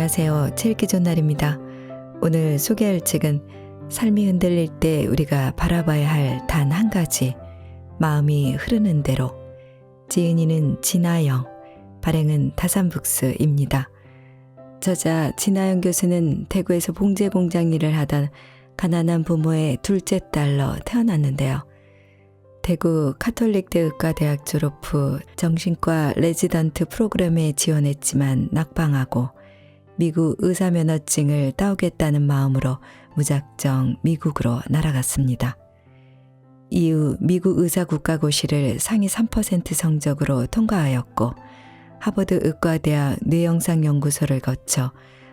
안녕하세요. 책 읽기 좋은 날입니다. 오늘 소개할 책은 삶이 흔들릴 때 우리가 바라봐야 할 단 한 가지, 마음이 흐르는 대로. 지은이는 진아영, 발행은 다산북스입니다. 저자 진아영 교수는 대구에서 봉제 공장 일을 하던 가난한 부모의 둘째 딸로 태어났는데요. 대구 카톨릭대 의과대학 졸업 후 정신과 레지던트 프로그램에 지원했지만 낙방하고 미국 의사면허증을 따오겠다는 마음으로 무작정 미국으로 날아갔습니다. 이후 미국 의사국가고시를 상위 3% 성적으로 통과하였고 하버드 의과대학 뇌영상연구소를 거쳐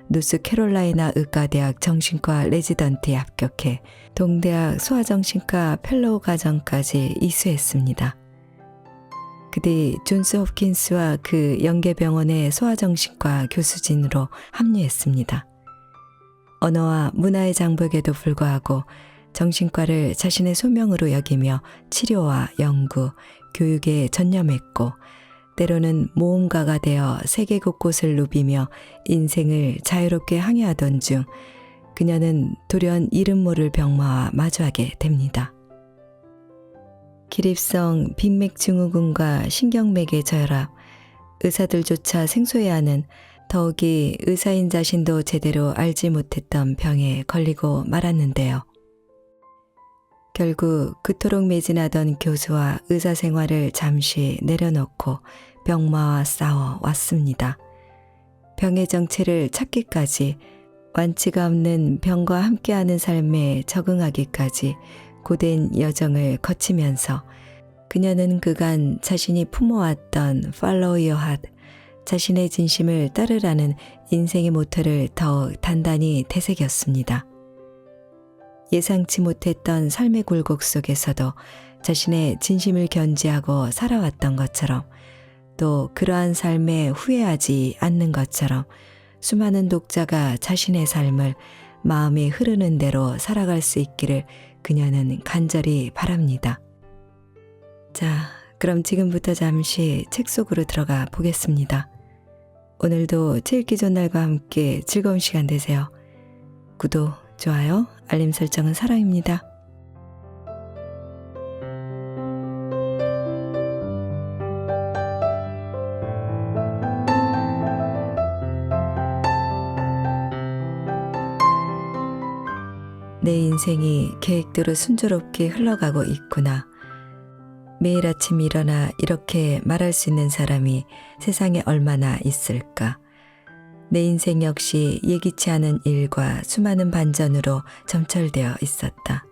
노스캐롤라이나 의과대학 정신과 레지던트에 합격해 동대학 소아정신과 펠로우 과정까지 이수했습니다. 그뒤 존스 홉킨스와 그 연계병원의 소아정신과 교수진으로 합류했습니다. 언어와 문화의 장벽에도 불구하고 정신과를 자신의 소명으로 여기며 치료와 연구, 교육에 전념했고 때로는 모험가가 되어 세계 곳곳을 누비며 인생을 자유롭게 항해하던 중 그녀는 돌연 이름 모를 병마와 마주하게 됩니다. 기립성 빈맥증후군과 신경맥의 저혈압, 의사들조차 생소해하는 더욱이 의사인 자신도 제대로 알지 못했던 병에 걸리고 말았는데요. 결국 그토록 매진하던 교수와 의사 생활을 잠시 내려놓고 병마와 싸워 왔습니다. 병의 정체를 찾기까지, 완치가 없는 병과 함께하는 삶에 적응하기까지 고된 여정을 거치면서 그녀는 그간 자신이 품어왔던 Follow your heart, 자신의 진심을 따르라는 인생의 모토를 더욱 단단히 되새겼습니다. 예상치 못했던 삶의 굴곡 속에서도 자신의 진심을 견지하고 살아왔던 것처럼, 또 그러한 삶에 후회하지 않는 것처럼 수많은 독자가 자신의 삶을 마음이 흐르는 대로 살아갈 수 있기를 그녀는 간절히 바랍니다. 자, 그럼 지금부터 잠시 책 속으로 들어가 보겠습니다. 오늘도 책 읽기 좋은 날과 함께 즐거운 시간 되세요. 구독, 좋아요, 알림 설정은 사랑입니다. 내 인생이 계획대로 순조롭게 흘러가고 있구나. 매일 아침 일어나 이렇게 말할 수 있는 사람이 세상에 얼마나 있을까. 내 인생 역시 예기치 않은 일과 수많은 반전으로 점철되어 있었다.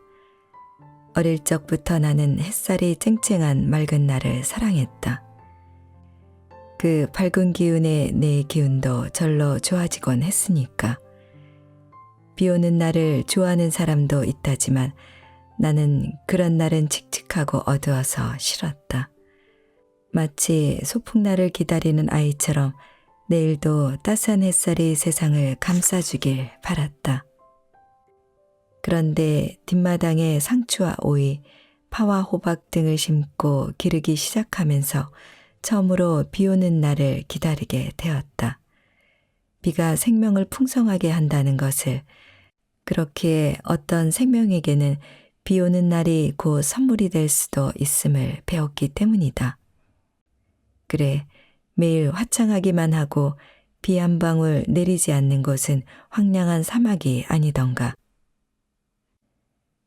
어릴 적부터 나는 햇살이 쨍쨍한 맑은 날을 사랑했다. 그 밝은 기운에 내 기운도 절로 좋아지곤 했으니까. 비 오는 날을 좋아하는 사람도 있다지만 나는 그런 날은 칙칙하고 어두워서 싫었다. 마치 소풍날을 기다리는 아이처럼 내일도 따스한 햇살이 세상을 감싸주길 바랐다. 그런데 뒷마당에 상추와 오이, 파와 호박 등을 심고 기르기 시작하면서 처음으로 비 오는 날을 기다리게 되었다. 비가 생명을 풍성하게 한다는 것을, 그렇기에 어떤 생명에게는 비 오는 날이 곧 선물이 될 수도 있음을 배웠기 때문이다. 그래, 매일 화창하기만 하고 비 한 방울 내리지 않는 곳은 황량한 사막이 아니던가.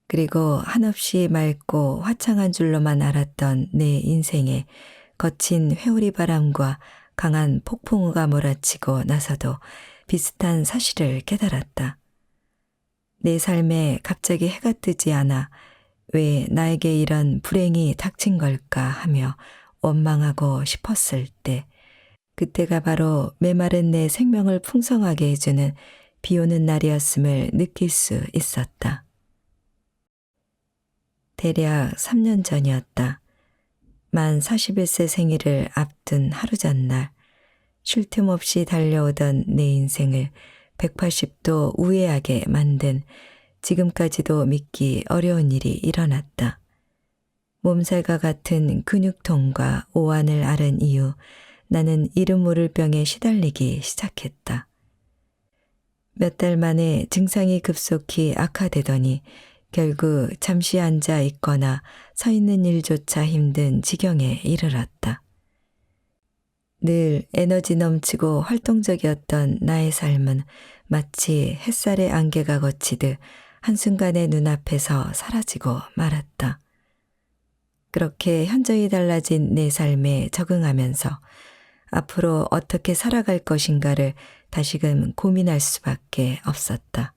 그리고 한없이 맑고 화창한 줄로만 알았던 내 인생에 거친 회오리 바람과 강한 폭풍우가 몰아치고 나서도 비슷한 사실을 깨달았다. 내 삶에 갑자기 해가 뜨지 않아 왜 나에게 이런 불행이 닥친 걸까 하며 원망하고 싶었을 때, 그때가 바로 메마른 내 생명을 풍성하게 해주는 비 오는 날이었음을 느낄 수 있었다. 대략 3년 전이었다. 만 41세 생일을 앞둔 하루 전날, 쉴 틈 없이 달려오던 내 인생을 180도 우회하게 만든 지금까지도 믿기 어려운 일이 일어났다. 몸살과 같은 근육통과 오한을 앓은 이후 나는 이름 모를 병에 시달리기 시작했다. 몇 달 만에 증상이 급속히 악화되더니 결국 잠시 앉아 있거나 서 있는 일조차 힘든 지경에 이르렀다. 늘 에너지 넘치고 활동적이었던 나의 삶은 마치 햇살의 안개가 걷히듯 한순간에 눈앞에서 사라지고 말았다. 그렇게 현저히 달라진 내 삶에 적응하면서 앞으로 어떻게 살아갈 것인가를 다시금 고민할 수밖에 없었다.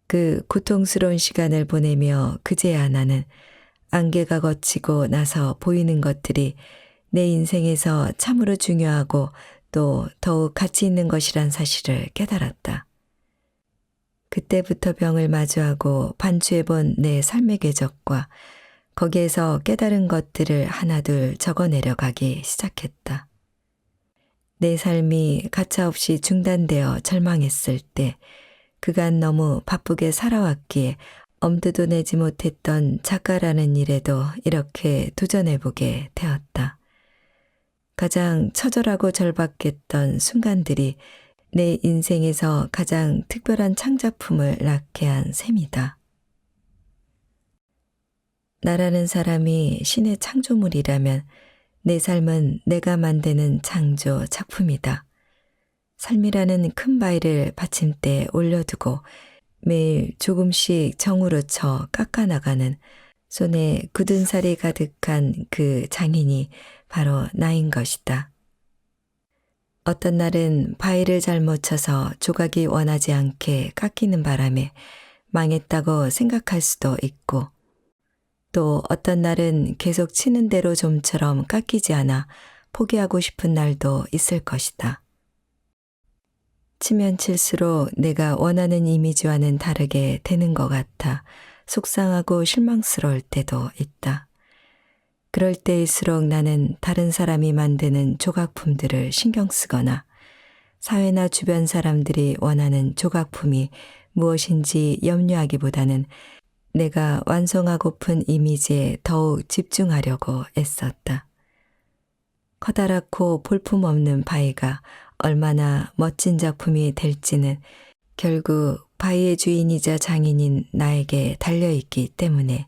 그 고통스러운 시간을 보내며 그제야 나는 안개가 걷히고 나서 보이는 것들이 내 인생에서 참으로 중요하고 또 더욱 가치 있는 것이란 사실을 깨달았다. 그때부터 병을 마주하고 반추해본 내 삶의 궤적과 거기에서 깨달은 것들을 하나둘 적어내려가기 시작했다. 내 삶이 가차없이 중단되어 절망했을 때 그간 너무 바쁘게 살아왔기에 엄두도 내지 못했던 작가라는 일에도 이렇게 도전해보게 되었다. 가장 처절하고 절박했던 순간들이 내 인생에서 가장 특별한 창작품을 낳게 한 셈이다. 나라는 사람이 신의 창조물이라면 내 삶은 내가 만드는 창조 작품이다. 삶이라는 큰 바위를 받침대에 올려두고 매일 조금씩 정으로 쳐 깎아나가는 손에 굳은 살이 가득한 그 장인이 바로 나인 것이다. 어떤 날은 바위를 잘못 쳐서 조각이 원하지 않게 깎이는 바람에 망했다고 생각할 수도 있고 또 어떤 날은 계속 치는 대로 좀처럼 깎이지 않아 포기하고 싶은 날도 있을 것이다. 치면 칠수록 내가 원하는 이미지와는 다르게 되는 것 같아 속상하고 실망스러울 때도 있다. 그럴 때일수록 나는 다른 사람이 만드는 조각품들을 신경 쓰거나 사회나 주변 사람들이 원하는 조각품이 무엇인지 염려하기보다는 내가 완성하고픈 이미지에 더욱 집중하려고 애썼다. 커다랗고 볼품없는 바위가 얼마나 멋진 작품이 될지는 결국 바위의 주인이자 장인인 나에게 달려있기 때문에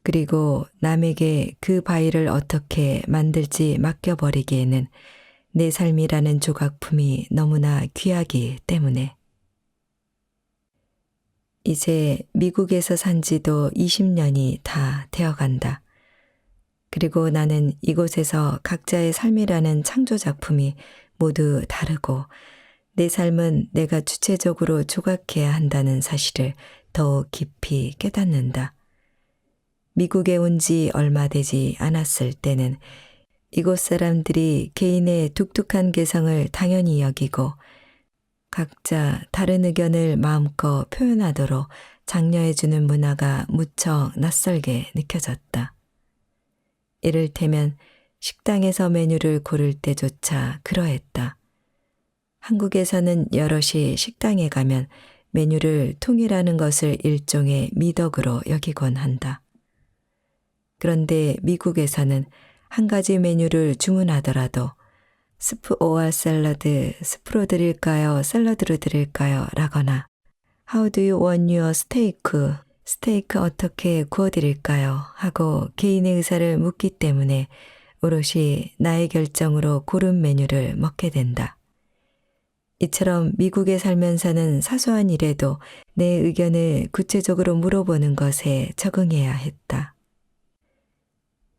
그리고 남에게 그 바위를 어떻게 만들지 맡겨버리기에는 내 삶이라는 조각품이 너무나 귀하기 때문에 이제 미국에서 산 지도 20년이 다 되어간다. 그리고 나는 이곳에서 각자의 삶이라는 창조작품이 모두 다르고 내 삶은 내가 주체적으로 조각해야 한다는 사실을 더욱 깊이 깨닫는다. 미국에 온 지 얼마 되지 않았을 때는 이곳 사람들이 개인의 독특한 개성을 당연히 여기고 각자 다른 의견을 마음껏 표현하도록 장려해주는 문화가 무척 낯설게 느껴졌다. 이를테면 식당에서 메뉴를 고를 때조차 그러했다. 한국에서는 여럿이 식당에 가면 메뉴를 통일하는 것을 일종의 미덕으로 여기곤 한다. 그런데 미국에서는 한 가지 메뉴를 주문하더라도 스프 오어 샐러드, 스프로 드릴까요? 샐러드로 드릴까요? 라거나 How do you want your steak? 스테이크 어떻게 구워드릴까요? 하고 개인의 의사를 묻기 때문에 오롯이 나의 결정으로 고른 메뉴를 먹게 된다. 이처럼 미국에 살면서는 사소한 일에도 내 의견을 구체적으로 물어보는 것에 적응해야 했다.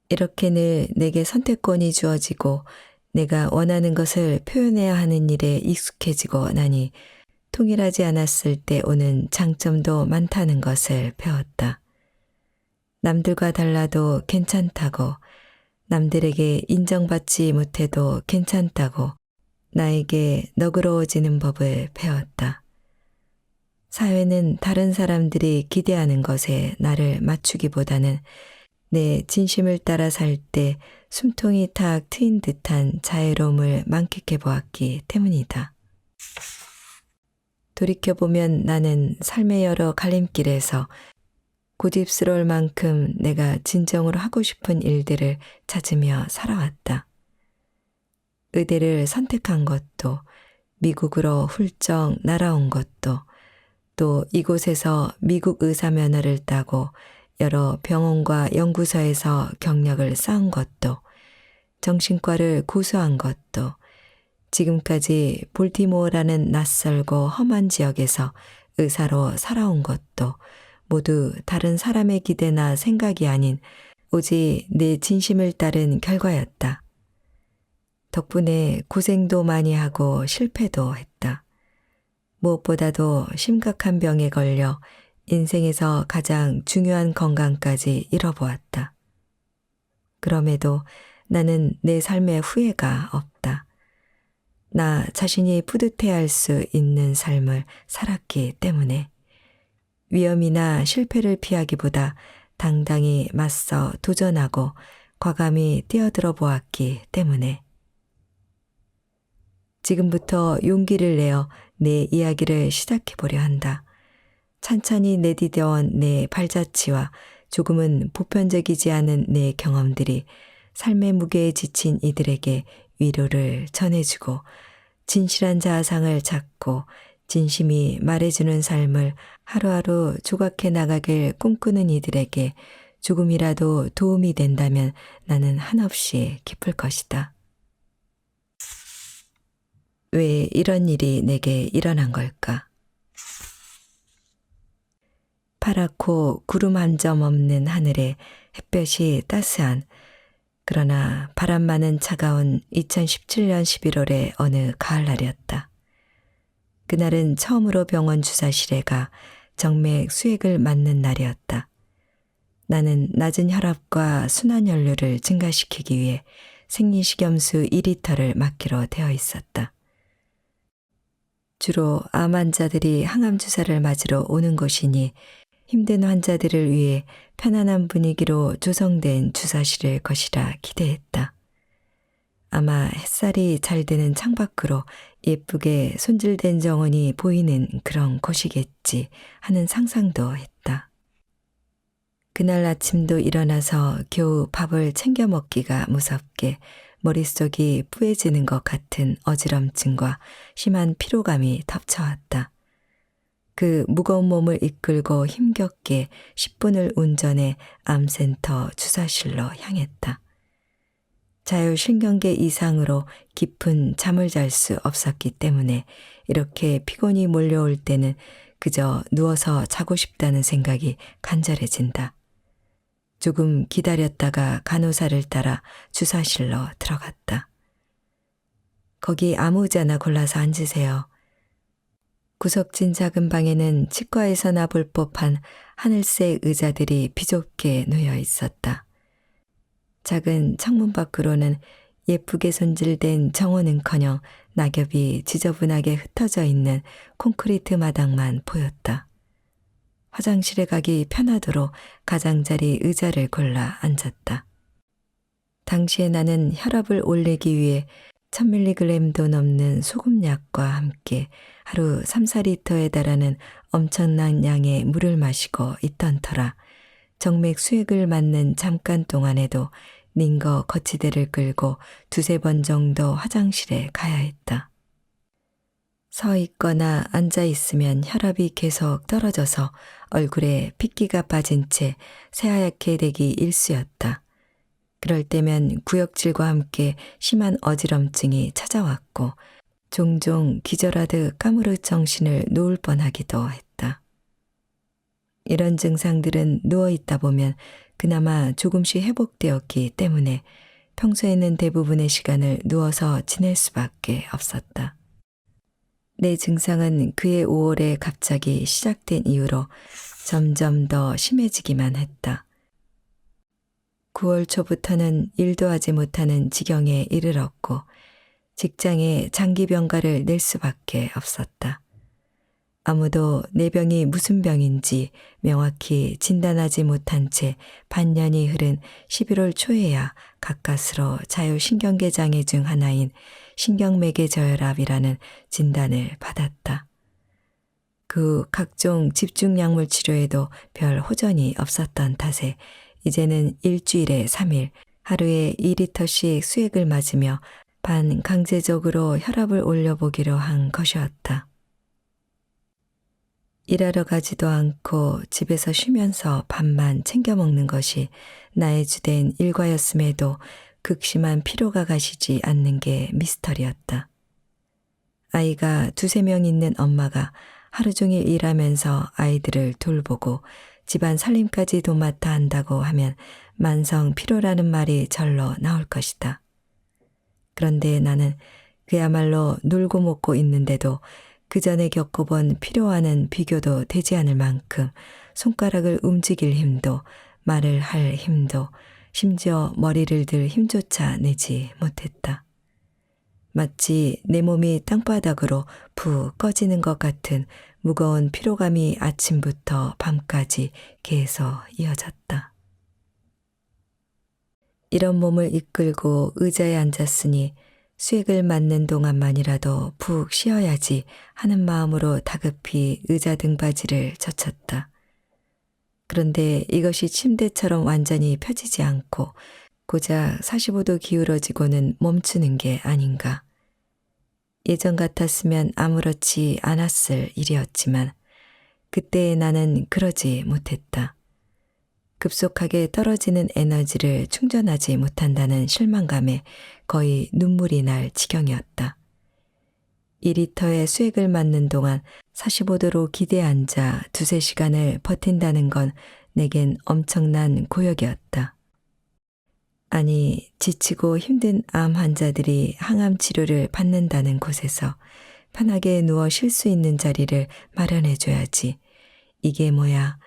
이렇게 늘 내게 선택권이 주어지고 내가 원하는 것을 표현해야 하는 일에 익숙해지고 나니 통일하지 않았을 때 오는 장점도 많다는 것을 배웠다. 남들과 달라도 괜찮다고, 남들에게 인정받지 못해도 괜찮다고 나에게 너그러워지는 법을 배웠다. 사회는 다른 사람들이 기대하는 것에 나를 맞추기보다는 내 진심을 따라 살 때 숨통이 탁 트인 듯한 자유로움을 만끽해 보았기 때문이다. 돌이켜보면 나는 삶의 여러 갈림길에서 고집스러울 만큼 내가 진정으로 하고 싶은 일들을 찾으며 살아왔다. 의대를 선택한 것도, 미국으로 훌쩍 날아온 것도, 또 이곳에서 미국 의사 면허를 따고 여러 병원과 연구소에서 경력을 쌓은 것도, 정신과를 고수한 것도, 지금까지 볼티모어라는 낯설고 험한 지역에서 의사로 살아온 것도 모두 다른 사람의 기대나 생각이 아닌 오직 내 진심을 따른 결과였다. 덕분에 고생도 많이 하고 실패도 했다. 무엇보다도 심각한 병에 걸려 인생에서 가장 중요한 건강까지 잃어보았다. 그럼에도 나는 내 삶에 후회가 없다. 나 자신이 뿌듯해할 수 있는 삶을 살았기 때문에, 위험이나 실패를 피하기보다 당당히 맞서 도전하고 과감히 뛰어들어 보았기 때문에, 지금부터 용기를 내어 내 이야기를 시작해 보려 한다. 찬찬히 내디뎌온 내 발자취와 조금은 보편적이지 않은 내 경험들이 삶의 무게에 지친 이들에게 위로를 전해주고 진실한 자아상을 찾고 진심이 말해주는 삶을 하루하루 조각해 나가길 꿈꾸는 이들에게 조금이라도 도움이 된다면 나는 한없이 기쁠 것이다. 왜 이런 일이 내게 일어난 걸까? 파랗고 구름 한 점 없는 하늘에 햇볕이 따스한, 그러나 바람 많은 차가운 2017년 11월의 어느 가을날이었다. 그날은 처음으로 병원 주사실에 가 정맥 수액을 맞는 날이었다. 나는 낮은 혈압과 순환연료를 증가시키기 위해 생리식염수 2리터를 맞기로 되어 있었다. 주로 암 환자들이 항암 주사를 맞으러 오는 곳이니 힘든 환자들을 위해 편안한 분위기로 조성된 주사실일 것이라 기대했다. 아마 햇살이 잘 드는 창밖으로 예쁘게 손질된 정원이 보이는 그런 곳이겠지 하는 상상도 했다. 그날 아침도 일어나서 겨우 밥을 챙겨 먹기가 무섭게 머릿속이 뿌얘지는 것 같은 어지럼증과 심한 피로감이 덮쳐왔다. 그 무거운 몸을 이끌고 힘겹게 10분을 운전해 암센터 주사실로 향했다. 자율신경계 이상으로 깊은 잠을 잘 수 없었기 때문에 이렇게 피곤이 몰려올 때는 그저 누워서 자고 싶다는 생각이 간절해진다. 조금 기다렸다가 간호사를 따라 주사실로 들어갔다. 거기 아무 의자나 골라서 앉으세요. 구석진 작은 방에는 치과에서나 볼 법한 하늘색 의자들이 비좁게 놓여 있었다. 작은 창문 밖으로는 예쁘게 손질된 정원은커녕 낙엽이 지저분하게 흩어져 있는 콘크리트 마당만 보였다. 화장실에 가기 편하도록 가장자리 의자를 골라 앉았다. 당시에 나는 혈압을 올리기 위해 1000mg도 넘는 소금약과 함께 하루 3-4리터에 달하는 엄청난 양의 물을 마시고 있던 터라 정맥 수액을 맞는 잠깐 동안에도 링거 거치대를 끌고 2-3번 정도 화장실에 가야 했다. 서 있거나 앉아 있으면 혈압이 계속 떨어져서 얼굴에 핏기가 빠진 채 새하얗게 되기 일쑤였다. 그럴 때면 구역질과 함께 심한 어지럼증이 찾아왔고 종종 기절하듯 까무르 정신을 놓을 뻔하기도 했다. 이런 증상들은 누워있다 보면 그나마 조금씩 회복되었기 때문에 평소에는 대부분의 시간을 누워서 지낼 수밖에 없었다. 내 증상은 그해 5월에 갑자기 시작된 이후로 점점 더 심해지기만 했다. 9월 초부터는 일도 하지 못하는 지경에 이르렀고 직장에 장기 병가를 낼 수밖에 없었다. 아무도 내 병이 무슨 병인지 명확히 진단하지 못한 채 반년이 흐른 11월 초에야 가까스로 자율신경계 장애 중 하나인 신경매개 저혈압이라는 진단을 받았다. 그 각종 집중약물 치료에도 별 호전이 없었던 탓에 이제는 일주일에 3일 하루에 2리터씩 수액을 맞으며 반강제적으로 혈압을 올려보기로 한 것이었다. 일하러 가지도 않고 집에서 쉬면서 밥만 챙겨 먹는 것이 나의 주된 일과였음에도 극심한 피로가 가시지 않는 게 미스터리였다. 아이가 2~3명 있는 엄마가 하루 종일 일하면서 아이들을 돌보고 집안 살림까지 도맡아 한다고 하면 만성 피로라는 말이 절로 나올 것이다. 그런데 나는 그야말로 놀고 먹고 있는데도 그 전에 겪어본 피로와는 비교도 되지 않을 만큼 손가락을 움직일 힘도 말을 할 힘도 심지어 머리를 들 힘조차 내지 못했다. 마치 내 몸이 땅바닥으로 푹 꺼지는 것 같은 무거운 피로감이 아침부터 밤까지 계속 이어졌다. 이런 몸을 이끌고 의자에 앉았으니 수액을 맞는 동안만이라도 푹 쉬어야지 하는 마음으로 다급히 의자 등받이를 젖혔다. 그런데 이것이 침대처럼 완전히 펴지지 않고 고작 45도 기울어지고는 멈추는 게 아닌가. 예전 같았으면 아무렇지 않았을 일이었지만 그때의 나는 그러지 못했다. 급속하게 떨어지는 에너지를 충전하지 못한다는 실망감에 거의 눈물이 날 지경이었다. 2리터의 수액을 맞는 동안 45도로 기대에 앉아 2~3시간을 버틴다는 건 내겐 엄청난 고역이었다. 아니, 지치고 힘든 암 환자들이 항암 치료를 받는다는 곳에서 편하게 누워 쉴 수 있는 자리를 마련해줘야지. 이게 뭐야.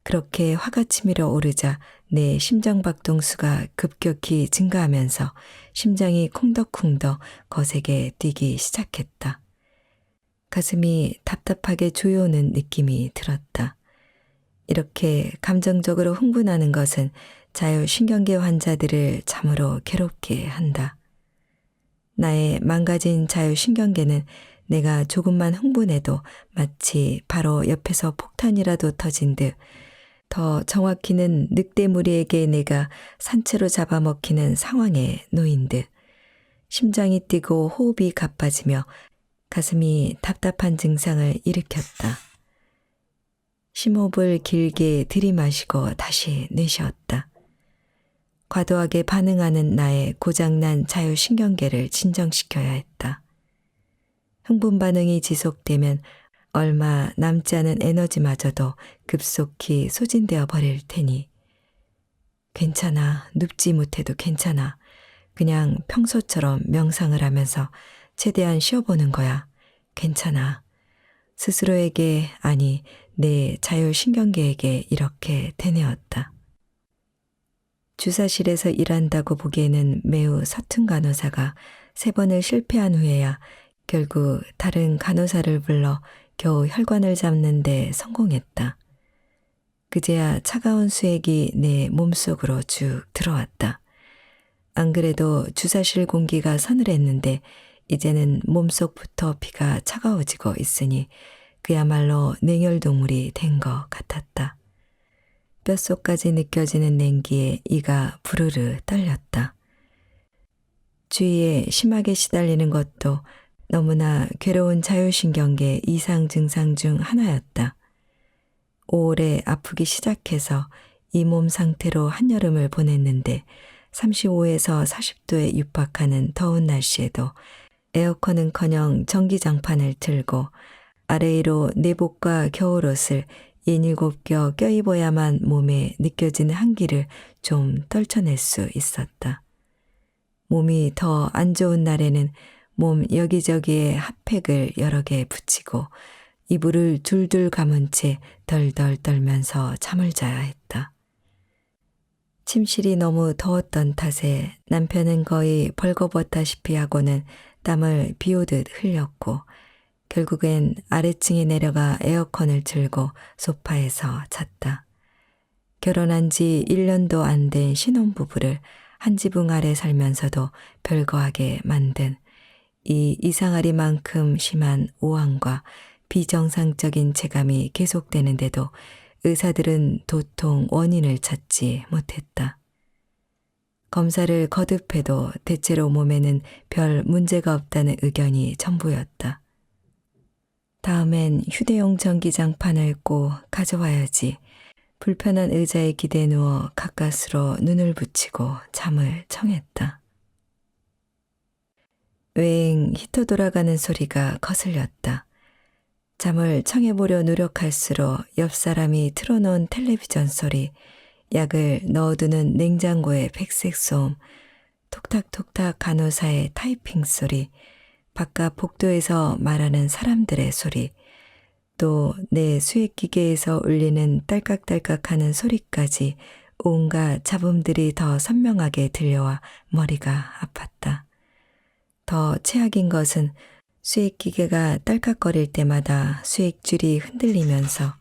그렇게 화가 치밀어 오르자 내 심장박동수가 급격히 증가하면서 심장이 쿵덕쿵덕 거세게 뛰기 시작했다. 가슴이 답답하게 조여오는 느낌이 들었다. 이렇게 감정적으로 흥분하는 것은 자율신경계 환자들을 참으로 괴롭게 한다. 나의 망가진 자율신경계는 내가 조금만 흥분해도 마치 바로 옆에서 폭탄이라도 터진 듯, 더 정확히는 늑대무리에게 내가 산채로 잡아먹히는 상황에 놓인 듯, 심장이 뛰고 호흡이 가빠지며 가슴이 답답한 증상을 일으켰다. 심호흡을 길게 들이마시고 다시 내쉬었다. 과도하게 반응하는 나의 고장난 자율신경계를 진정시켜야 했다. 흥분 반응이 지속되면 얼마 남지 않은 에너지마저도 급속히 소진되어 버릴 테니. 괜찮아, 눕지 못해도 괜찮아. 그냥 평소처럼 명상을 하면서 최대한 쉬어보는 거야. 괜찮아. 스스로에게, 아니, 내 자율신경계에게 이렇게 되뇌었다. 주사실에서 일한다고 보기에는 매우 서툰 간호사가 3번을 실패한 후에야 결국 다른 간호사를 불러 겨우 혈관을 잡는 데 성공했다. 그제야 차가운 수액이 내 몸속으로 쭉 들어왔다. 안 그래도 주사실 공기가 서늘했는데 이제는 몸속부터 피가 차가워지고 있으니 그야말로 냉혈동물이 된 것 같았다. 뼛속까지 느껴지는 냉기에 이가 부르르 떨렸다. 주위에 심하게 시달리는 것도 너무나 괴로운 자율신경계 이상 증상 중 하나였다. 5월에 아프기 시작해서 이 몸 상태로 한여름을 보냈는데 35에서 40도에 육박하는 더운 날씨에도 에어컨은커녕 전기장판을 틀고 아래위로 내복과 겨울옷을 6~7겹 껴입어야만 몸에 느껴지는 한기를 좀 떨쳐낼 수 있었다. 몸이 더 안 좋은 날에는 몸 여기저기에 핫팩을 여러 개 붙이고 이불을 둘둘 감은 채 덜덜 떨면서 잠을 자야 했다. 침실이 너무 더웠던 탓에 남편은 거의 벌거벗다시피 하고는 땀을 비오듯 흘렸고 결국엔 아래층에 내려가 에어컨을 틀고 소파에서 잤다. 결혼한 지 1년도 안 된 신혼부부를 한 지붕 아래 살면서도 별거하게 만든 이 이상하리만큼 심한 오한과 비정상적인 체감이 계속되는데도 의사들은 도통 원인을 찾지 못했다. 검사를 거듭해도 대체로 몸에는 별 문제가 없다는 의견이 전부였다. 다음엔 휴대용 전기장판을 꼭 가져와야지. 불편한 의자에 기대 누워 가까스로 눈을 붙이고 잠을 청했다. 웽 히터 돌아가는 소리가 거슬렸다. 잠을 청해보려 노력할수록 옆 사람이 틀어놓은 텔레비전 소리, 약을 넣어두는 냉장고의 백색 소음, 톡탁톡탁 간호사의 타이핑 소리, 바깥 복도에서 말하는 사람들의 소리, 또 내 수액기계에서 울리는 딸깍딸깍하는 소리까지 온갖 잡음들이 더 선명하게 들려와 머리가 아팠다. 더 최악인 것은 수액기계가 딸깍거릴 때마다 수액줄이 흔들리면서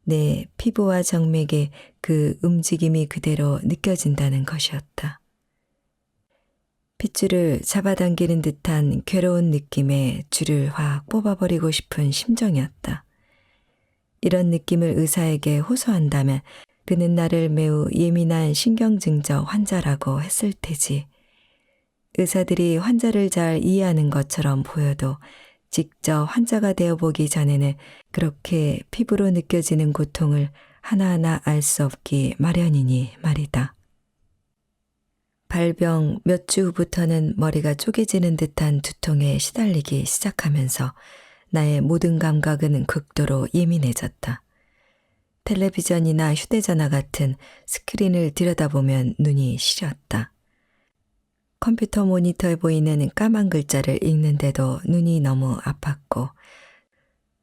내 피부와 정맥에 그 움직임이 그대로 느껴진다는 것이었다. 핏줄을 잡아당기는 듯한 괴로운 느낌에 줄을 확 뽑아버리고 싶은 심정이었다. 이런 느낌을 의사에게 호소한다면 그는 나를 매우 예민한 신경증저 환자라고 했을 테지. 의사들이 환자를 잘 이해하는 것처럼 보여도 직접 환자가 되어보기 전에는 그렇게 피부로 느껴지는 고통을 하나하나 알 수 없기 마련이니 말이다. 발병 몇 주 후부터는 머리가 쪼개지는 듯한 두통에 시달리기 시작하면서 나의 모든 감각은 극도로 예민해졌다. 텔레비전이나 휴대전화 같은 스크린을 들여다보면 눈이 시렸다. 컴퓨터 모니터에 보이는 까만 글자를 읽는데도 눈이 너무 아팠고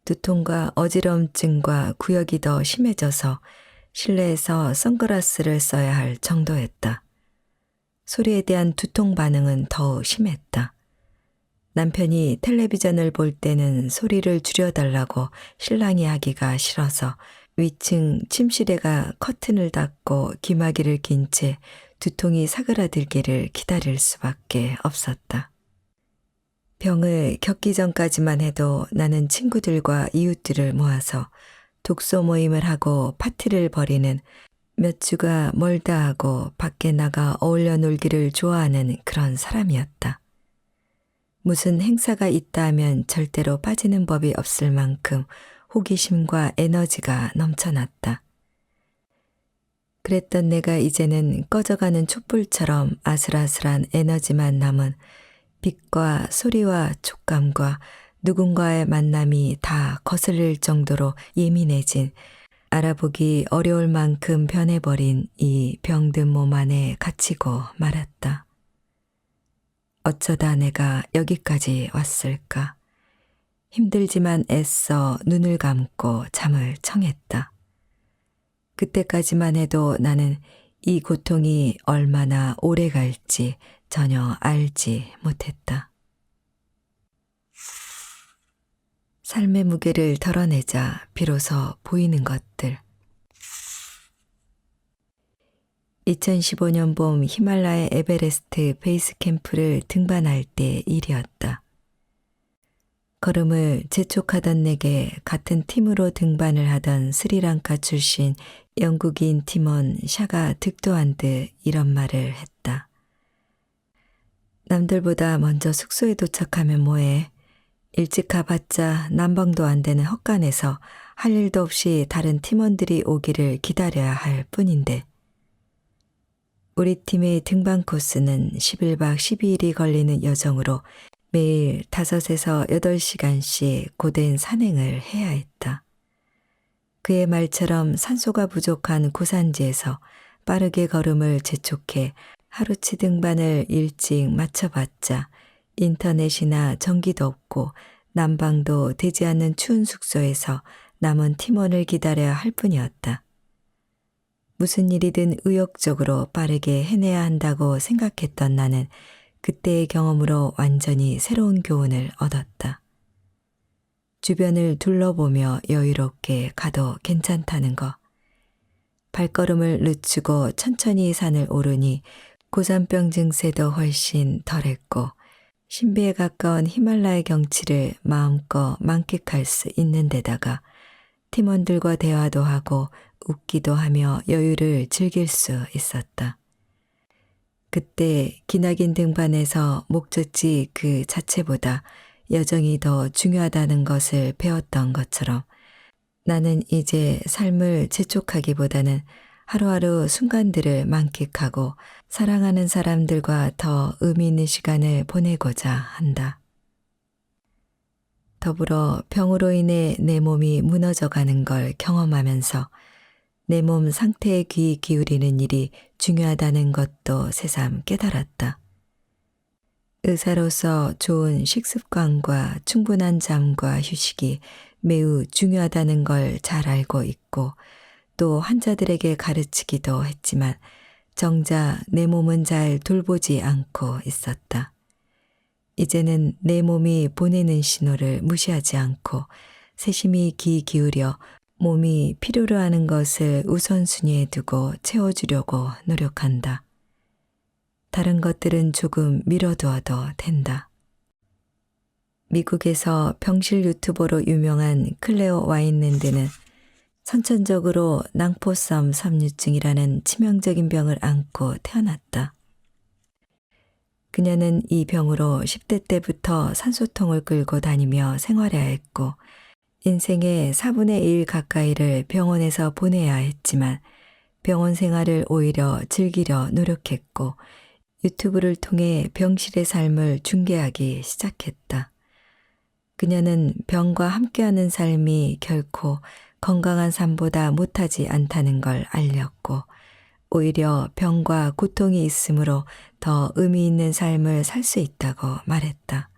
두통과 어지럼증과 구역이 더 심해져서 실내에서 선글라스를 써야 할 정도였다. 소리에 대한 두통 반응은 더 심했다. 남편이 텔레비전을 볼 때는 소리를 줄여달라고 신랑이 하기가 싫어서 위층 침실에가 커튼을 닫고 기마기를 낀 채 두통이 사그라들기를 기다릴 수밖에 없었다. 병을 겪기 전까지만 해도 나는 친구들과 이웃들을 모아서 독서 모임을 하고 파티를 벌이는 몇 주가 멀다 하고 밖에 나가 어울려 놀기를 좋아하는 그런 사람이었다. 무슨 행사가 있다 하면 절대로 빠지는 법이 없을 만큼 호기심과 에너지가 넘쳐났다. 그랬던 내가 이제는 꺼져가는 촛불처럼 아슬아슬한 에너지만 남은 빛과 소리와 촉감과 누군가의 만남이 다 거슬릴 정도로 예민해진 알아보기 어려울 만큼 변해버린 이 병든 몸 안에 갇히고 말았다. 어쩌다 내가 여기까지 왔을까? 힘들지만 애써 눈을 감고 잠을 청했다. 그때까지만 해도 나는 이 고통이 얼마나 오래 갈지 전혀 알지 못했다. 삶의 무게를 덜어내자 비로소 보이는 것들. 2015년 봄 히말라야 에베레스트 베이스 캠프를 등반할 때 일이었다. 걸음을 재촉하던 내게 같은 팀으로 등반을 하던 스리랑카 출신 영국인 팀원 샤가 득도한 듯 이런 말을 했다. 남들보다 먼저 숙소에 도착하면 뭐해? 일찍 가봤자 난방도 안 되는 헛간에서 할 일도 없이 다른 팀원들이 오기를 기다려야 할 뿐인데. 우리 팀의 등반 코스는 11박 12일이 걸리는 여정으로 매일 5에서 8시간씩 고된 산행을 해야 했다. 그의 말처럼 산소가 부족한 고산지에서 빠르게 걸음을 재촉해 하루치 등반을 일찍 마쳐봤자 인터넷이나 전기도 없고 난방도 되지 않는 추운 숙소에서 남은 팀원을 기다려야 할 뿐이었다. 무슨 일이든 의욕적으로 빠르게 해내야 한다고 생각했던 나는 그때의 경험으로 완전히 새로운 교훈을 얻었다. 주변을 둘러보며 여유롭게 가도 괜찮다는 거. 발걸음을 늦추고 천천히 산을 오르니 고산병 증세도 훨씬 덜했고 신비에 가까운 히말라야 경치를 마음껏 만끽할 수 있는 데다가 팀원들과 대화도 하고 웃기도 하며 여유를 즐길 수 있었다. 그때 기나긴 등반에서 목젖이 그 자체보다 여정이 더 중요하다는 것을 배웠던 것처럼 나는 이제 삶을 재촉하기보다는 하루하루 순간들을 만끽하고 사랑하는 사람들과 더 의미 있는 시간을 보내고자 한다. 더불어 병으로 인해 내 몸이 무너져 가는 걸 경험하면서 내 몸 상태에 귀 기울이는 일이 중요하다는 것도 새삼 깨달았다. 의사로서 좋은 식습관과 충분한 잠과 휴식이 매우 중요하다는 걸 잘 알고 있고 또 환자들에게 가르치기도 했지만 정작 내 몸은 잘 돌보지 않고 있었다. 이제는 내 몸이 보내는 신호를 무시하지 않고 세심히 귀 기울여 몸이 필요로 하는 것을 우선순위에 두고 채워주려고 노력한다. 다른 것들은 조금 미뤄두어도 된다. 미국에서 병실 유튜버로 유명한 클레어 와인랜드는 선천적으로 낭포성 섬유증이라는 치명적인 병을 안고 태어났다. 그녀는 이 병으로 10대 때부터 산소통을 끌고 다니며 생활해야 했고 인생의 4분의 1 가까이를 병원에서 보내야 했지만 병원 생활을 오히려 즐기려 노력했고 유튜브를 통해 병실의 삶을 중계하기 시작했다. 그녀는 병과 함께하는 삶이 결코 건강한 삶보다 못하지 않다는 걸 알렸고 오히려 병과 고통이 있으므로 더 의미 있는 삶을 살 수 있다고 말했다.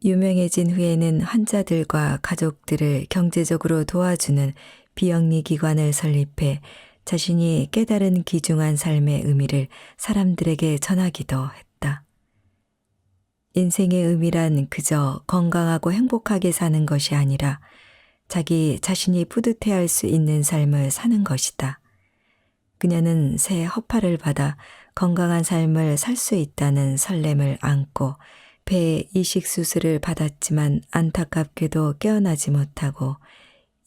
유명해진 후에는 환자들과 가족들을 경제적으로 도와주는 비영리 기관을 설립해 자신이 깨달은 귀중한 삶의 의미를 사람들에게 전하기도 했다. 인생의 의미란 그저 건강하고 행복하게 사는 것이 아니라 자기 자신이 뿌듯해할 수 있는 삶을 사는 것이다. 그녀는 새 허파를 받아 건강한 삶을 살 수 있다는 설렘을 안고 폐 이식 수술을 받았지만 안타깝게도 깨어나지 못하고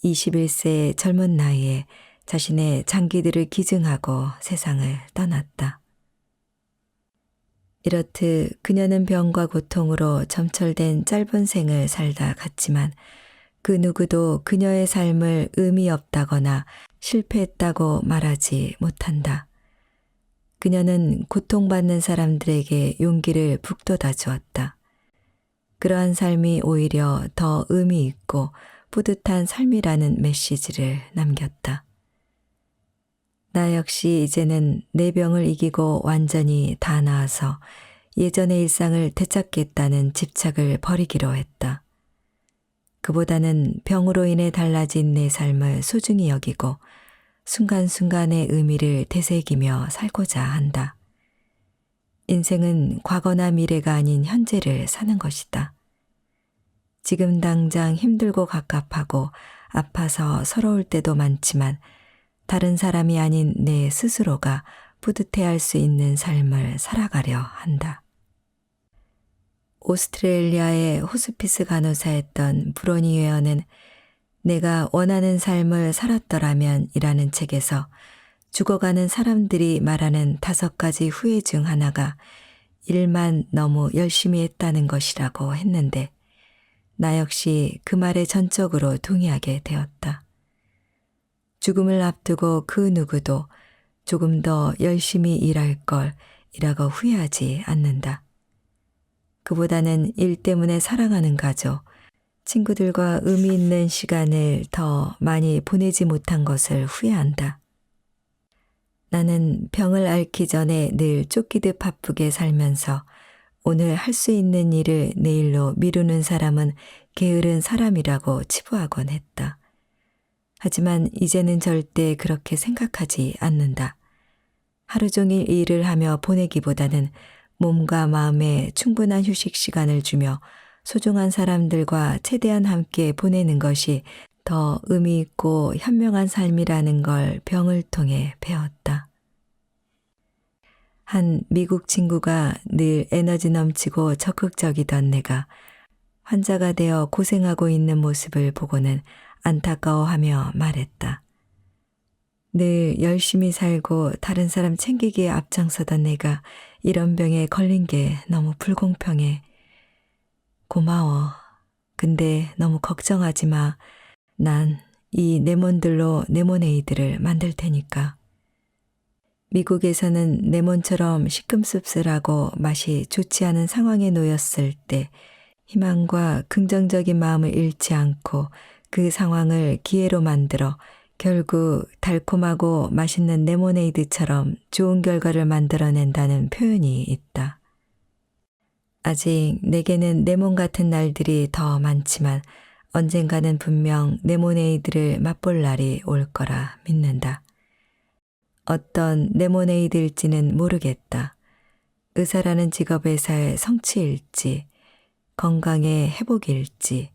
21세의 젊은 나이에 자신의 장기들을 기증하고 세상을 떠났다. 이렇듯 그녀는 병과 고통으로 점철된 짧은 생을 살다 갔지만 그 누구도 그녀의 삶을 의미 없다거나 실패했다고 말하지 못한다. 그녀는 고통받는 사람들에게 용기를 북돋아 주었다. 그러한 삶이 오히려 더 의미 있고 뿌듯한 삶이라는 메시지를 남겼다. 나 역시 이제는 내 병을 이기고 완전히 다 나아서 예전의 일상을 되찾겠다는 집착을 버리기로 했다. 그보다는 병으로 인해 달라진 내 삶을 소중히 여기고 순간순간의 의미를 되새기며 살고자 한다. 인생은 과거나 미래가 아닌 현재를 사는 것이다. 지금 당장 힘들고 갑갑하고 아파서 서러울 때도 많지만 다른 사람이 아닌 내 스스로가 뿌듯해할 수 있는 삶을 살아가려 한다. 오스트레일리아의 호스피스 간호사였던 브로니 웨어는 내가 원하는 삶을 살았더라면 이라는 책에서 죽어가는 사람들이 말하는 5가지 후회 중 하나가 일만 너무 열심히 했다는 것이라고 했는데 나 역시 그 말에 전적으로 동의하게 되었다. 죽음을 앞두고 그 누구도 조금 더 열심히 일할 걸 이라고 후회하지 않는다. 그보다는 일 때문에 사랑하는 가족, 친구들과 의미 있는 시간을 더 많이 보내지 못한 것을 후회한다. 나는 병을 앓기 전에 늘 쫓기듯 바쁘게 살면서 오늘 할 수 있는 일을 내일로 미루는 사람은 게으른 사람이라고 치부하곤 했다. 하지만 이제는 절대 그렇게 생각하지 않는다. 하루 종일 일을 하며 보내기보다는 몸과 마음에 충분한 휴식 시간을 주며 소중한 사람들과 최대한 함께 보내는 것이 더 의미 있고 현명한 삶이라는 걸 병을 통해 배웠다. 한 미국 친구가 늘 에너지 넘치고 적극적이던 내가 환자가 되어 고생하고 있는 모습을 보고는 안타까워하며 말했다. 늘 열심히 살고 다른 사람 챙기기에 앞장서던 내가 이런 병에 걸린 게 너무 불공평해. 고마워. 근데 너무 걱정하지 마. 난 이 레몬들로 레모네이드를 만들 테니까. 미국에서는 레몬처럼 시큼씁쓸하고 맛이 좋지 않은 상황에 놓였을 때 희망과 긍정적인 마음을 잃지 않고 그 상황을 기회로 만들어 결국 달콤하고 맛있는 레모네이드처럼 좋은 결과를 만들어낸다는 표현이 있다. 아직 내게는 레몬 같은 날들이 더 많지만 언젠가는 분명 레모네이드를 맛볼 날이 올 거라 믿는다. 어떤 레모네이드일지는 모르겠다. 의사라는 직업에서의 성취일지, 건강의 회복일지,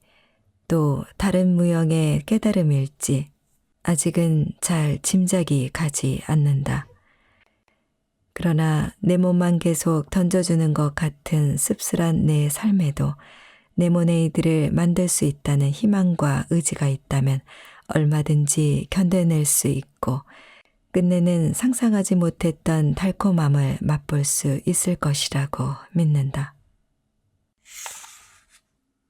또 다른 무형의 깨달음일지 아직은 잘 짐작이 가지 않는다. 그러나 레몬만 계속 던져주는 것 같은 씁쓸한 내 삶에도 레모네이드를 만들 수 있다는 희망과 의지가 있다면 얼마든지 견뎌낼 수 있고 끝내는 상상하지 못했던 달콤함을 맛볼 수 있을 것이라고 믿는다.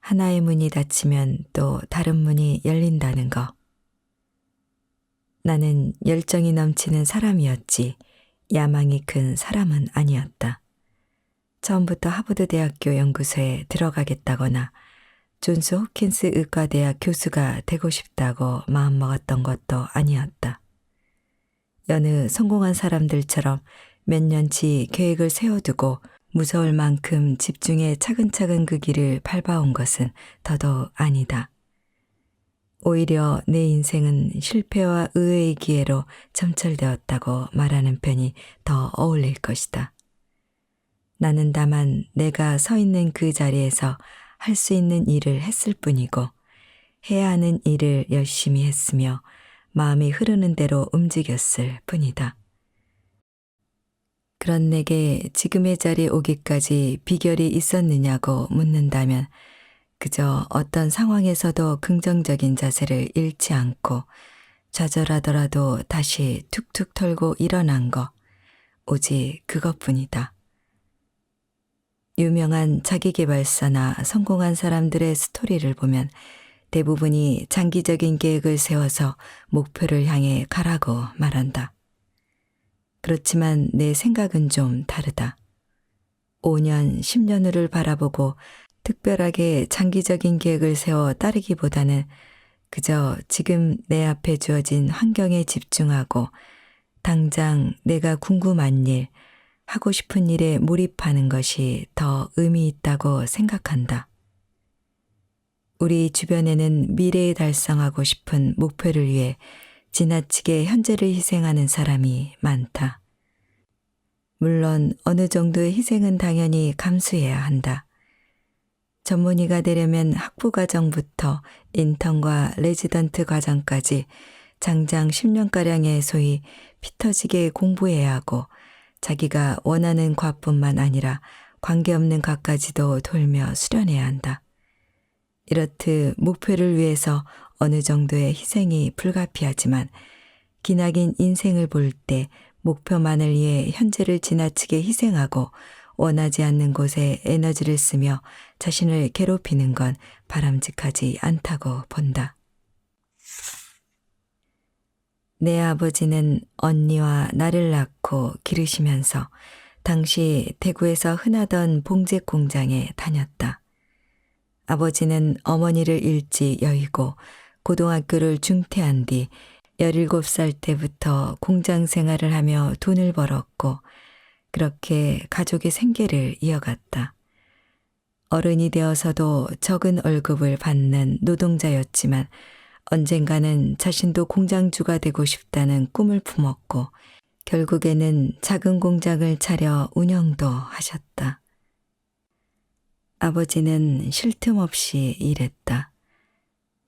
하나의 문이 닫히면 또 다른 문이 열린다는 거. 나는 열정이 넘치는 사람이었지 야망이 큰 사람은 아니었다. 처음부터 하버드 대학교 연구소에 들어가겠다거나 존스 홉킨스 의과대학 교수가 되고 싶다고 마음먹었던 것도 아니었다. 여느 성공한 사람들처럼 몇 년치 계획을 세워두고 무서울 만큼 집중해 차근차근 그 길을 밟아온 것은 더더욱 아니다. 오히려 내 인생은 실패와 의외의 기회로 점철되었다고 말하는 편이 더 어울릴 것이다. 나는 다만 내가 서 있는 그 자리에서 할 수 있는 일을 했을 뿐이고 해야 하는 일을 열심히 했으며 마음이 흐르는 대로 움직였을 뿐이다. 그런 내게 지금의 자리에 오기까지 비결이 있었느냐고 묻는다면 그저 어떤 상황에서도 긍정적인 자세를 잃지 않고 좌절하더라도 다시 툭툭 털고 일어난 것, 오직 그것뿐이다. 유명한 자기계발서나 성공한 사람들의 스토리를 보면 대부분이 장기적인 계획을 세워서 목표를 향해 가라고 말한다. 그렇지만 내 생각은 좀 다르다. 5년, 10년 후를 바라보고 특별하게 장기적인 계획을 세워 따르기보다는 그저 지금 내 앞에 주어진 환경에 집중하고 당장 내가 궁금한 일, 하고 싶은 일에 몰입하는 것이 더 의미 있다고 생각한다. 우리 주변에는 미래에 달성하고 싶은 목표를 위해 지나치게 현재를 희생하는 사람이 많다. 물론 어느 정도의 희생은 당연히 감수해야 한다. 전문의가 되려면 학부 과정부터 인턴과 레지던트 과정까지 장장 10년가량의 소위 피 터지게 공부해야 하고 자기가 원하는 과뿐만 아니라 관계없는 과까지도 돌며 수련해야 한다. 이렇듯 목표를 위해서 어느 정도의 희생이 불가피하지만 기나긴 인생을 볼 때 목표만을 위해 현재를 지나치게 희생하고 원하지 않는 곳에 에너지를 쓰며 자신을 괴롭히는 건 바람직하지 않다고 본다. 내 아버지는 언니와 나를 낳고 기르시면서 당시 대구에서 흔하던 봉제 공장에 다녔다. 아버지는 어머니를 일찍 여의고 고등학교를 중퇴한 뒤 17살 때부터 공장 생활을 하며 돈을 벌었고 그렇게 가족의 생계를 이어갔다. 어른이 되어서도 적은 월급을 받는 노동자였지만 언젠가는 자신도 공장주가 되고 싶다는 꿈을 품었고 결국에는 작은 공장을 차려 운영도 하셨다. 아버지는 쉴 틈 없이 일했다.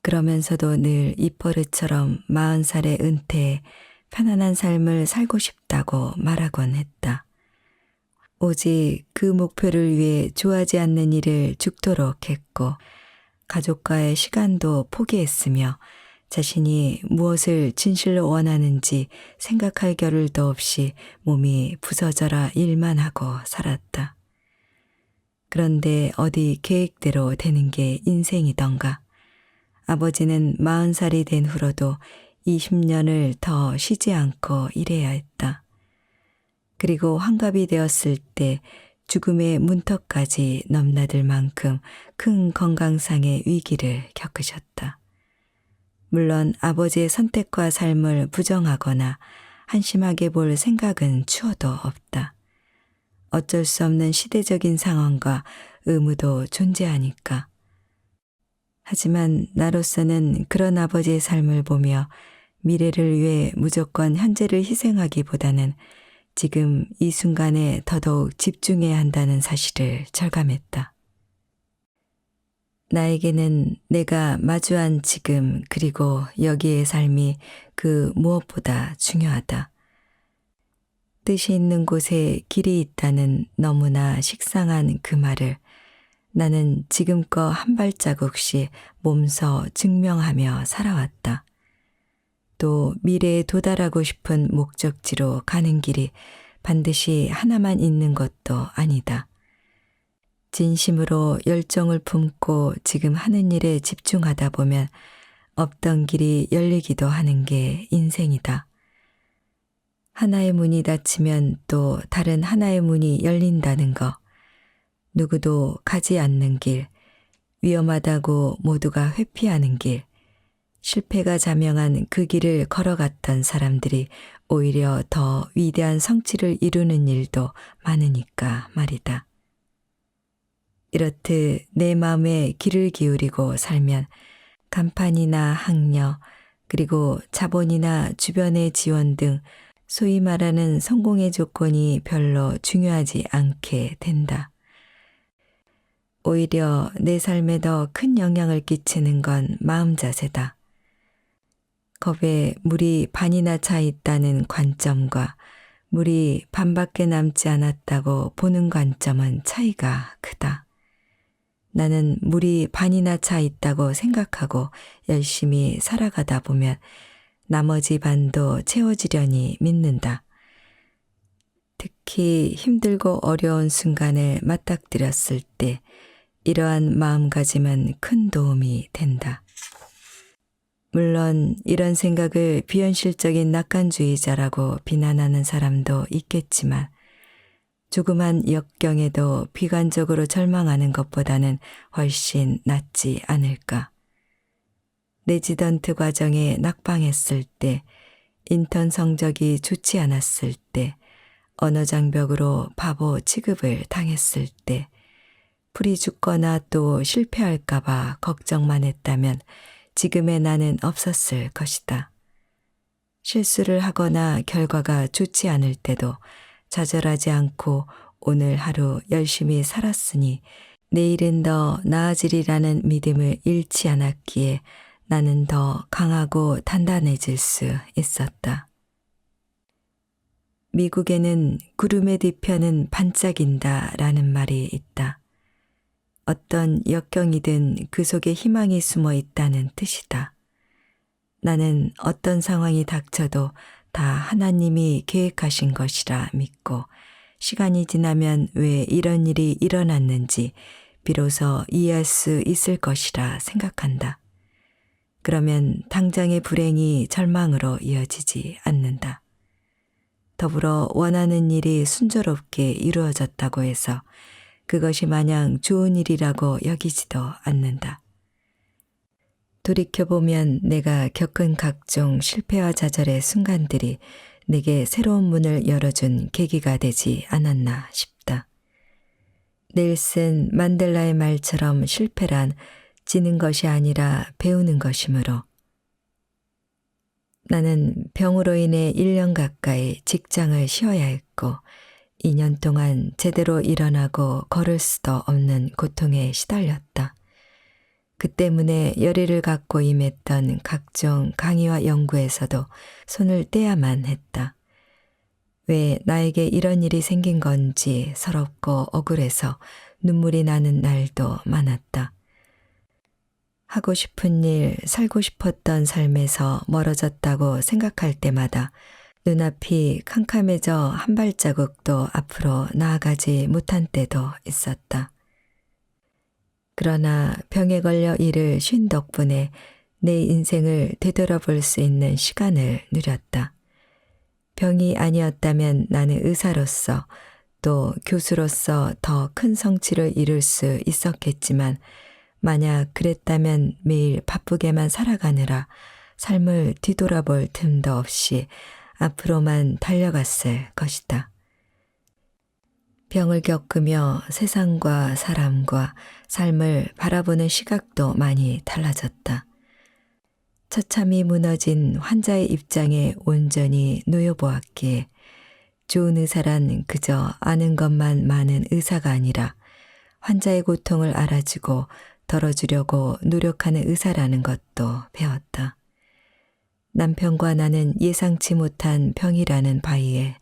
그러면서도 늘 입버릇처럼 40살에 은퇴해 편안한 삶을 살고 싶다고 말하곤 했다. 오직 그 목표를 위해 좋아하지 않는 일을 죽도록 했고 가족과의 시간도 포기했으며 자신이 무엇을 진실로 원하는지 생각할 겨를도 없이 몸이 부서져라 일만 하고 살았다. 그런데 어디 계획대로 되는 게 인생이던가. 아버지는 40살이 된 후로도 20년을 더 쉬지 않고 일해야 했다. 그리고 환갑이 되었을 때 죽음의 문턱까지 넘나들 만큼 큰 건강상의 위기를 겪으셨다. 물론 아버지의 선택과 삶을 부정하거나 한심하게 볼 생각은 추호도 없다. 어쩔 수 없는 시대적인 상황과 의무도 존재하니까. 하지만 나로서는 그런 아버지의 삶을 보며 미래를 위해 무조건 현재를 희생하기보다는 지금 이 순간에 더더욱 집중해야 한다는 사실을 절감했다. 나에게는 내가 마주한 지금 그리고 여기의 삶이 그 무엇보다 중요하다. 뜻이 있는 곳에 길이 있다는 너무나 식상한 그 말을 나는 지금껏 한 발자국씩 몸소 증명하며 살아왔다. 또 미래에 도달하고 싶은 목적지로 가는 길이 반드시 하나만 있는 것도 아니다. 진심으로 열정을 품고 지금 하는 일에 집중하다 보면 없던 길이 열리기도 하는 게 인생이다. 하나의 문이 닫히면 또 다른 하나의 문이 열린다는 거. 누구도 가지 않는 길, 위험하다고 모두가 회피하는 길, 실패가 자명한 그 길을 걸어갔던 사람들이 오히려 더 위대한 성취를 이루는 일도 많으니까 말이다. 이렇듯 내 마음에 귀를 기울이고 살면 간판이나 학력, 그리고 자본이나 주변의 지원 등 소위 말하는 성공의 조건이 별로 중요하지 않게 된다. 오히려 내 삶에 더 큰 영향을 끼치는 건 마음 자세다. 컵에 물이 반이나 차 있다는 관점과 물이 반밖에 남지 않았다고 보는 관점은 차이가 크다. 나는 물이 반이나 차 있다고 생각하고 열심히 살아가다 보면 나머지 반도 채워지려니 믿는다. 특히 힘들고 어려운 순간을 맞닥뜨렸을 때 이러한 마음가짐은 큰 도움이 된다. 물론 이런 생각을 비현실적인 낙관주의자라고 비난하는 사람도 있겠지만 조그만 역경에도 비관적으로 절망하는 것보다는 훨씬 낫지 않을까. 레지던트 과정에 낙방했을 때, 인턴 성적이 좋지 않았을 때, 언어 장벽으로 바보 취급을 당했을 때, 풀이 죽거나 또 실패할까봐 걱정만 했다면 지금의 나는 없었을 것이다. 실수를 하거나 결과가 좋지 않을 때도 좌절하지 않고 오늘 하루 열심히 살았으니 내일은 더 나아지리라는 믿음을 잃지 않았기에 나는 더 강하고 단단해질 수 있었다. 미국에는 구름의 뒤편은 반짝인다 라는 말이 있다. 어떤 역경이든 그 속에 희망이 숨어 있다는 뜻이다. 나는 어떤 상황이 닥쳐도 다 하나님이 계획하신 것이라 믿고 시간이 지나면 왜 이런 일이 일어났는지 비로소 이해할 수 있을 것이라 생각한다. 그러면 당장의 불행이 절망으로 이어지지 않는다. 더불어 원하는 일이 순조롭게 이루어졌다고 해서 그것이 마냥 좋은 일이라고 여기지도 않는다. 돌이켜보면 내가 겪은 각종 실패와 좌절의 순간들이 내게 새로운 문을 열어준 계기가 되지 않았나 싶다. 넬슨 만델라의 말처럼 실패란 지는 것이 아니라 배우는 것이므로 나는 병으로 인해 1년 가까이 직장을 쉬어야 했고 2년 동안 제대로 일어나고 걸을 수도 없는 고통에 시달렸다. 그 때문에 열의를 갖고 임했던 각종 강의와 연구에서도 손을 떼야만 했다. 왜 나에게 이런 일이 생긴 건지 서럽고 억울해서 눈물이 나는 날도 많았다. 하고 싶은 일, 살고 싶었던 삶에서 멀어졌다고 생각할 때마다 눈앞이 캄캄해져 한 발자국도 앞으로 나아가지 못한 때도 있었다. 그러나 병에 걸려 이를 쉰 덕분에 내 인생을 되돌아볼 수 있는 시간을 누렸다. 병이 아니었다면 나는 의사로서 또 교수로서 더 큰 성취를 이룰 수 있었겠지만 만약 그랬다면 매일 바쁘게만 살아가느라 삶을 뒤돌아볼 틈도 없이 앞으로만 달려갔을 것이다. 병을 겪으며 세상과 사람과 삶을 바라보는 시각도 많이 달라졌다. 처참히 무너진 환자의 입장에 온전히 놓여보았기에 좋은 의사란 그저 아는 것만 많은 의사가 아니라 환자의 고통을 알아주고 덜어주려고 노력하는 의사라는 것도 배웠다. 남편과 나는 예상치 못한 병이라는 바위에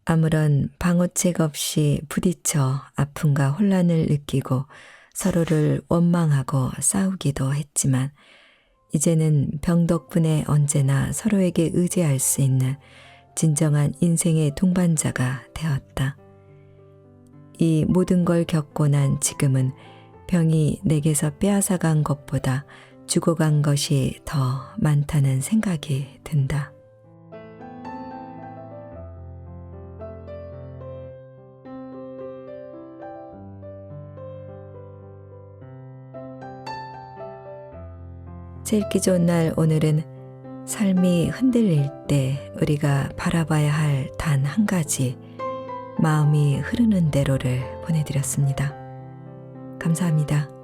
아무런 방어책 없이 부딪혀 아픔과 혼란을 느끼고 서로를 원망하고 싸우기도 했지만 이제는 병 덕분에 언제나 서로에게 의지할 수 있는 진정한 인생의 동반자가 되었다. 이 모든 걸 겪고 난 지금은 병이 내게서 빼앗아간 것보다 죽어간 것이 더 많다는 생각이 든다. 제 읽기 좋은 날 오늘은 삶이 흔들릴 때 우리가 바라봐야 할 단 한 가지 마음이 흐르는 대로를 보내드렸습니다. 감사합니다.